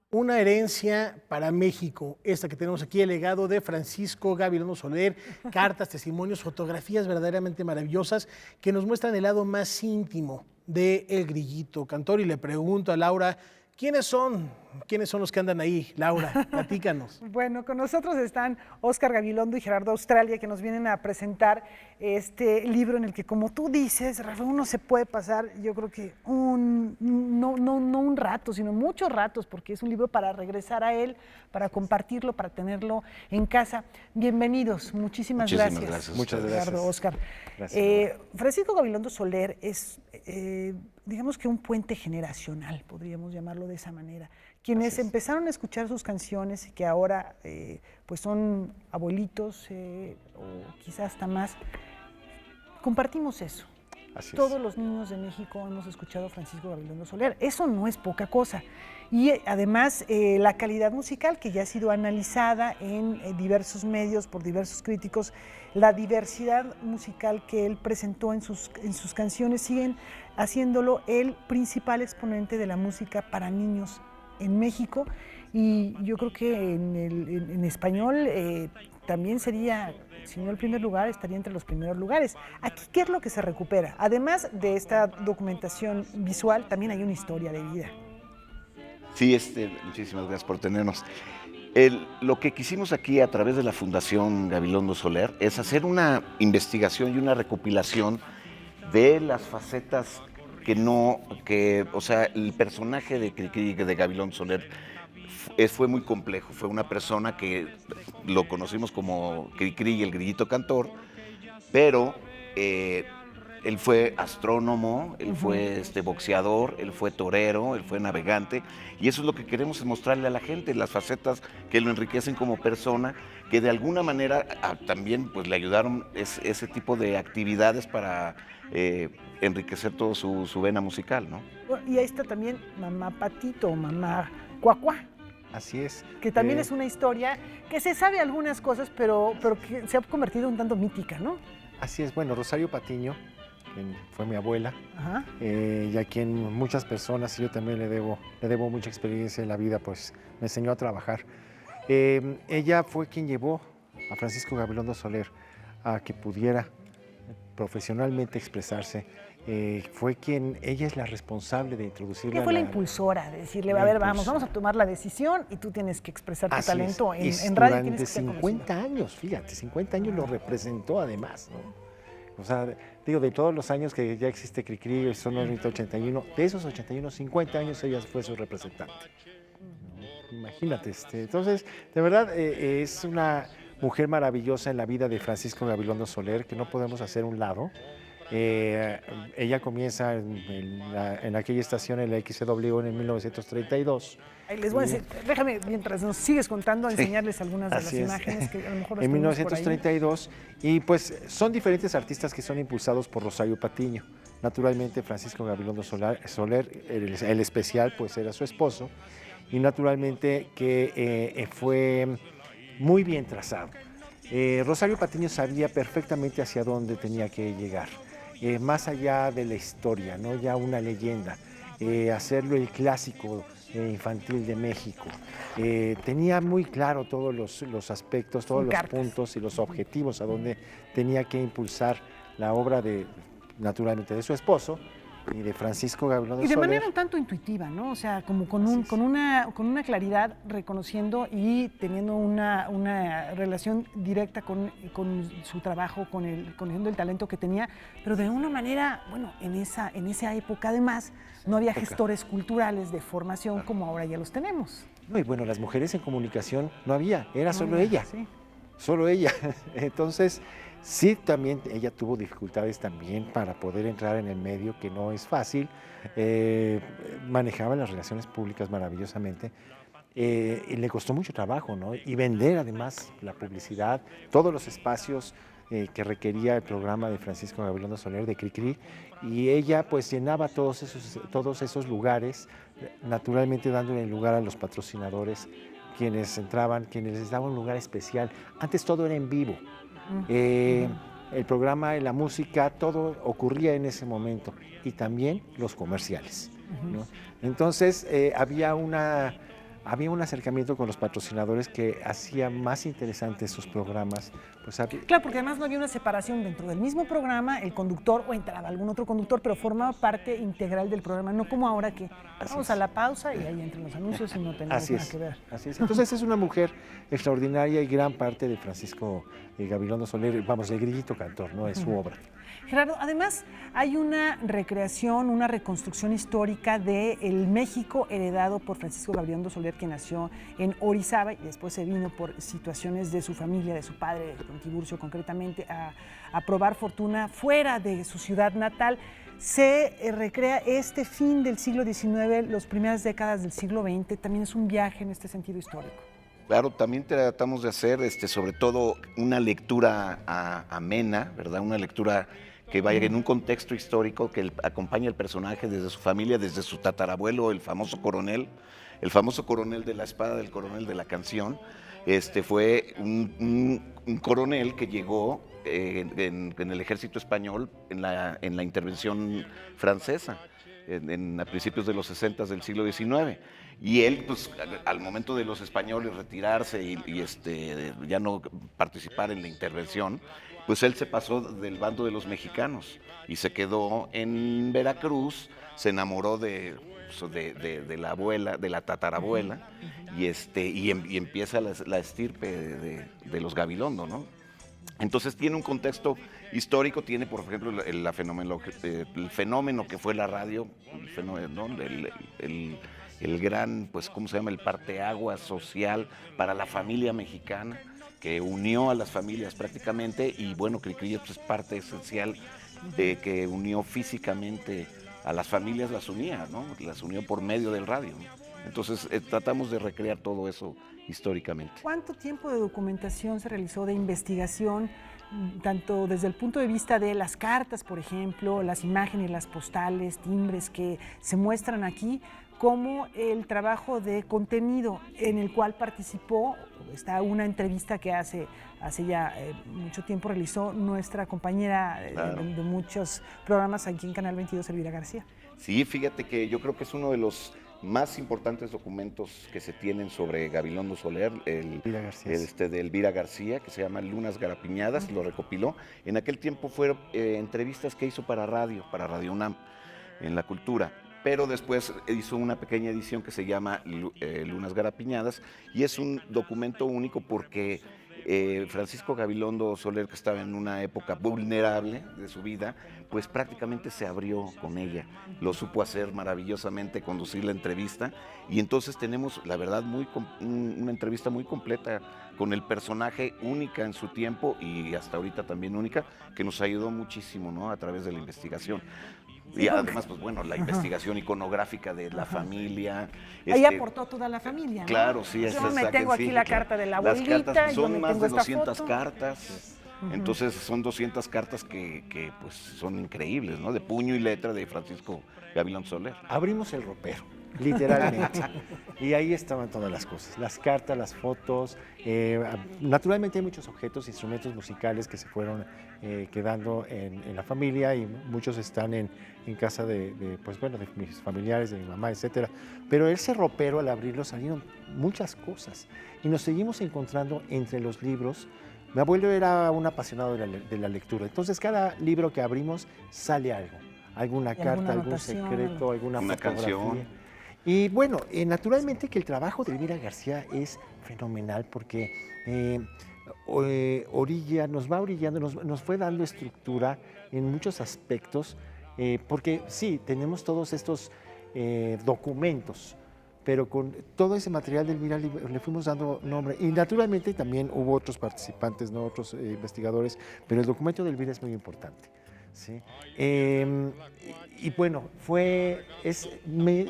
Una herencia para México, esta que tenemos aquí, el legado de Francisco Gabilondo Soler, cartas, testimonios, fotografías verdaderamente maravillosas que nos muestran el lado más íntimo de El Grillito Cantor. Y le pregunto a Laura, ¿quiénes son? ¿Quiénes son los que andan ahí? Laura, platícanos. Bueno, con nosotros están Óscar Gabilondo y Gerardo Australia, que nos vienen a presentar este libro en el que, como tú dices, Rafael, uno se puede pasar, yo creo que no un rato, sino muchos ratos, porque es un libro para regresar a él, para compartirlo, para tenerlo en casa. Bienvenidos, muchísimas gracias. Muchas gracias. Gerardo, Óscar. Gracias. Francisco Gabilondo Soler es, digamos que un puente generacional, podríamos llamarlo de esa manera. Quienes empezaron a escuchar sus canciones y que ahora pues son abuelitos o quizás hasta más, compartimos eso. Todos los niños de México hemos escuchado a Francisco Gabilondo Soler. Eso no es poca cosa. Y además la calidad musical que ya ha sido analizada en diversos medios por diversos críticos, la diversidad musical que él presentó en sus canciones siguen haciéndolo el principal exponente de la música para niños en México, y yo creo que en español también sería, si no el primer lugar, estaría entre los primeros lugares. Aquí, ¿qué es lo que se recupera? Además de esta documentación visual, también hay una historia de vida. Sí, muchísimas gracias por tenernos. Lo que quisimos aquí a través de la Fundación Gabilondo Soler es hacer una investigación y una recopilación de las facetas o sea, el personaje de Cricri, de Gabilondo Soler, fue muy complejo. Fue una persona que lo conocimos como Cricri, el Grillito Cantor, pero él fue astrónomo, él fue boxeador, él fue torero, él fue navegante, y eso es lo que queremos mostrarle a la gente, las facetas que lo enriquecen como persona, que de alguna manera también pues, le ayudaron ese tipo de actividades para enriquecer todo su vena musical, ¿no? Y ahí está también Mamá Patito o Mamá Cuacuá. Así es. Que también es una historia que se sabe algunas cosas, pero que se ha convertido un tanto mítica, ¿no? Así es. Bueno, Rosario Patiño, quien fue mi abuela, y a quien muchas personas, y yo también le debo mucha experiencia en la vida, pues me enseñó a trabajar. Ella fue quien llevó a Francisco Gabilondo Soler a que pudiera profesionalmente expresarse. Ella es la responsable de introducirla. Ella fue la impulsora de decirle, a ver, vamos a tomar la decisión y tú tienes que expresar tu talento en radio. Durante 50 años, fíjate, 50 años lo representó además, ¿no? O sea, digo, de todos los años que ya existe Cricri, son 81, de esos 81, 50 años ella fue su representante. Imagínate, entonces, de verdad, es una mujer maravillosa en la vida de Francisco Gabilondo Soler, que no podemos hacer a un lado. Ella comienza en aquella estación, en la XW, en 1932. Ahí les voy a decir, déjame, mientras nos sigues contando, enseñarles algunas de las imágenes que a lo mejor en 1932, y pues son diferentes artistas que son impulsados por Rosario Patiño. Naturalmente, Francisco Gabilondo Soler, el especial, pues era su esposo, y naturalmente que fue muy bien trazado. Rosario Patiño sabía perfectamente hacia dónde tenía que llegar. Más allá de la historia, ¿no? Ya una leyenda, hacerlo el clásico infantil de México. Tenía muy claro todos los aspectos, todos los puntos y los objetivos a donde tenía que impulsar la obra naturalmente de su esposo y de Francisco Gabilondo Soler. Y de manera un tanto intuitiva, ¿no? O sea, como con una claridad, reconociendo y teniendo una relación directa con su trabajo, conociendo el talento que tenía, pero de una manera, bueno, en esa época además no había gestores culturales de formación como ahora ya los tenemos. No, y bueno, las mujeres en comunicación no había, era solo ella. Sí. Solo ella. Entonces, sí, también ella tuvo dificultades también para poder entrar en el medio, que no es fácil. Manejaba las relaciones públicas maravillosamente. Y le costó mucho trabajo, ¿no? Y vender además la publicidad, todos los espacios que requería el programa de Francisco Gabilondo Soler de Cricri, y ella pues llenaba todos esos lugares, naturalmente dándole lugar a los patrocinadores, quienes entraban, quienes les daban un lugar especial. Antes todo era en vivo. El programa, la música, todo ocurría en ese momento, y también los comerciales, ¿no? Entonces había había un acercamiento con los patrocinadores que hacía más interesantes sus programas. Pues, claro, porque además no había una separación dentro del mismo programa, el conductor o entraba algún otro conductor, pero formaba parte integral del programa, no como ahora que vamos a la pausa y ahí entran los anuncios y no tenemos nada que ver. Así es. Entonces es una mujer extraordinaria y gran parte de Francisco Gabilondo Soler, vamos, el grillito cantor, ¿no? Es su obra. Gerardo, además hay una recreación, una reconstrucción histórica del México heredado por Francisco Gabilondo Soler, que nació en Orizaba y después se vino por situaciones de su familia, de su padre, don Tiburcio concretamente, a probar fortuna fuera de su ciudad natal. Se recrea este fin del siglo XIX, las primeras décadas del siglo XX, también es un viaje en este sentido histórico. Claro, también tratamos de hacer sobre todo una lectura amena, ¿verdad? Una lectura que vaya en un contexto histórico, que acompañe al personaje desde su familia, desde su tatarabuelo, el famoso coronel de la espada del coronel de la canción. Fue un coronel que llegó en el ejército español en la intervención francesa, a principios de los 60 del siglo XIX. Y él, pues, al momento de los españoles retirarse y ya no participar en la intervención, pues él se pasó del bando de los mexicanos y se quedó en Veracruz, se enamoró de la abuela, de la tatarabuela, y empieza la estirpe de los Gabilondo, ¿no? Entonces tiene un contexto histórico, tiene, por ejemplo, el fenómeno que fue la radio, el gran, pues, ¿cómo se llama? El parteaguas social para la familia mexicana, que unió a las familias prácticamente, y bueno, Cricri pues, es parte esencial de que unió físicamente a las familias, las unía, ¿no? Las unió por medio del radio, ¿no? Entonces tratamos de recrear todo eso históricamente. ¿Cuánto tiempo de documentación se realizó, de investigación, tanto desde el punto de vista de las cartas, por ejemplo, las imágenes, las postales, timbres que se muestran aquí, como el trabajo de contenido en el cual participó? Está una entrevista que hace ya mucho tiempo realizó nuestra compañera de muchos programas aquí en Canal 22, Elvira García. Sí, fíjate que yo creo que es uno de los más importantes documentos que se tienen sobre Gabilondo Soler, de Elvira García, que se llama Lunas Garapiñadas, lo recopiló. En aquel tiempo fueron entrevistas que hizo para Radio UNAM, en La Cultura. Pero después hizo una pequeña edición que se llama Lunas Garapiñadas, y es un documento único porque Francisco Gabilondo Soler, que estaba en una época vulnerable de su vida, pues prácticamente se abrió con ella. Lo supo hacer maravillosamente, conducir la entrevista, y entonces tenemos, la verdad, una entrevista muy completa con el personaje, única en su tiempo y hasta ahorita también única, que nos ayudó muchísimo, ¿no? A través de la investigación. Y además, pues bueno, la investigación iconográfica de la familia. Ahí aportó toda la familia, ¿no? Claro, sí. Yo me tengo aquí la carta de la abuelita. Las cartas, son más de 200 foto. Cartas. Entonces son 200 cartas que pues son increíbles, ¿no? De puño y letra de Francisco Gabilondo Soler. Abrimos el ropero, literalmente. Y ahí estaban todas las cosas, las cartas, las fotos. Naturalmente hay muchos objetos, instrumentos musicales que se fueron quedando en la familia, y muchos están en casa de mis familiares, de mi mamá, etcétera. Pero ese ropero, al abrirlo, salieron muchas cosas y nos seguimos encontrando entre los libros. Mi abuelo era un apasionado de la lectura, entonces cada libro que abrimos sale algo, alguna carta, algún secreto, alguna canción. Y bueno, naturalmente que el trabajo de Elvira García es fenomenal porque nos va orillando, nos fue dando estructura en muchos aspectos, porque sí, tenemos todos estos documentos, pero con todo ese material de Elvira le fuimos dando nombre. Y naturalmente también hubo otros participantes, ¿no? Otros investigadores, pero el documento de Elvira es muy importante. ¿Sí? Y bueno,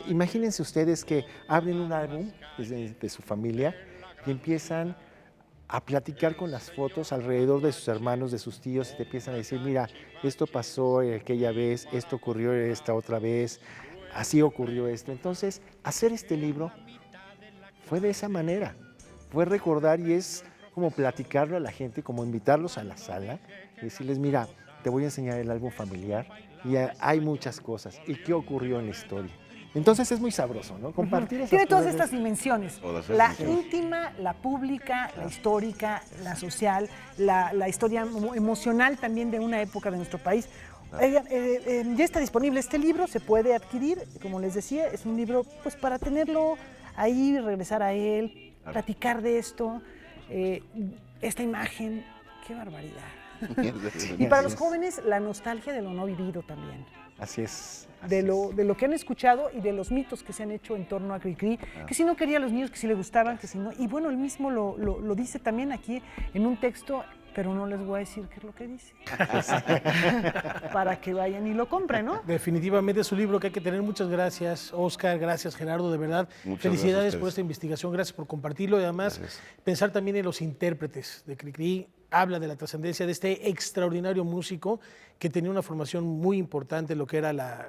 imagínense ustedes que abren un álbum de su familia y empiezan a platicar con las fotos alrededor de sus hermanos, de sus tíos, y te empiezan a decir, mira, esto pasó aquella vez, esto ocurrió esta otra vez, así ocurrió esto. Entonces, hacer este libro fue de esa manera, fue recordar, y es como platicarlo a la gente, como invitarlos a la sala y decirles, mira, te voy a enseñar el álbum familiar y hay muchas cosas. ¿Y qué ocurrió en la historia? Entonces es muy sabroso, ¿no? Compartir esas Tiene todas cosas. estas dimensiones. Todas esas La dimensiones. íntima, la pública, la histórica, la social, la historia emocional también de una época de nuestro país. Oigan, ya está disponible este libro, se puede adquirir, como les decía, es un libro pues para tenerlo ahí, regresar a él, platicar de esto, esta imagen, qué barbaridad. Y para los jóvenes, la nostalgia de lo no vivido también. Así es. De lo que han escuchado y de los mitos que se han hecho en torno a Cricri, que si no quería a los niños, que si le gustaban, que si no. Y bueno, él mismo lo dice también aquí en un texto, pero no les voy a decir qué es lo que dice. Para que vayan y lo compren, ¿no? Definitivamente es un libro que hay que tener. Muchas gracias, Oscar. Gracias, Gerardo. De verdad, Muchas felicidades gracias a por ustedes. esta investigación. Gracias por compartirlo. Y además, pensar también en los intérpretes de Cricri. Habla de la trascendencia de este extraordinario músico que tenía una formación muy importante en lo que era la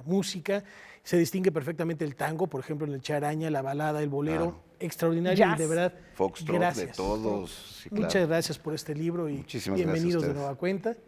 música. Se distingue perfectamente el tango, por ejemplo, en el Charaña, la balada, el bolero. Claro. Extraordinario Jazz. y de verdad, Foxtrot, de gracias. todos. Sí, claro. Muchas gracias por este libro y Muchísimas gracias a bienvenidos de ustedes. nueva cuenta.